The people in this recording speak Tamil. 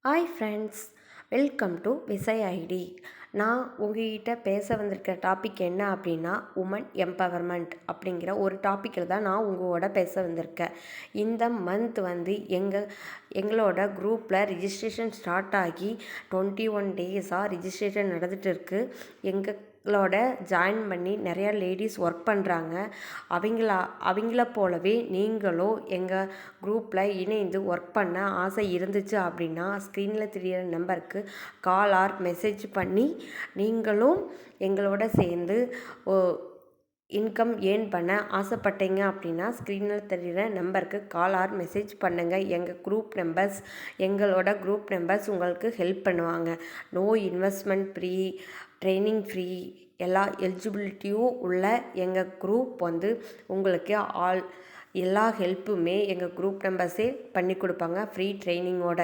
ஹாய் ஃப்ரெண்ட்ஸ், வெல்கம் டு விசை ஐடி. நான் உங்ககிட்ட பேச வந்திருக்க டாபிக் என்ன அப்படின்னா, உமன் எம்பவர்மெண்ட் அப்படிங்கிற ஒரு டாப்பிக்கில் தான் நான் உங்களோட பேச வந்திருக்கேன். இந்த மந்த் எங்களோட குரூப்பில் ரிஜிஸ்ட்ரேஷன் ஸ்டார்ட் ஆகி 21 டேஸாக ரிஜிஸ்ட்ரேஷன் நடந்துகிட்டு இருக்குது. எங்களோட ஜாயின் பண்ணி நிறையா லேடிஸ் ஒர்க் பண்ணுறாங்க. அவங்கள போலவே நீங்களும் எங்கள் குரூப்பில் இணைந்து ஒர்க் பண்ண ஆசை இருந்துச்சு அப்படின்னா, ஸ்க்ரீனில் தெரியிற நம்பருக்கு கால் ஆர் மெசேஜ் பண்ணி நீங்களும் எங்களோட சேர்ந்து இன்கம் ஏர்ன் பண்ண ஆசைப்பட்டீங்க அப்படின்னா, ஸ்க்ரீனில் தெரிகிற நம்பருக்கு கால் ஆர் மெசேஜ் பண்ணுங்கள். எங்களோட குரூப் மெம்பர்ஸ் உங்களுக்கு ஹெல்ப் பண்ணுவாங்க. No investment free, training free, எல்லா எலிஜிபிலிட்டியும் உள்ள எங்கள் குரூப் உங்களுக்கு எல்லா ஹெல்ப்புமே எங்கள் குரூப் மெம்பர்ஸே பண்ணி கொடுப்பாங்க ஃப்ரீ ட்ரைனிங்கோட.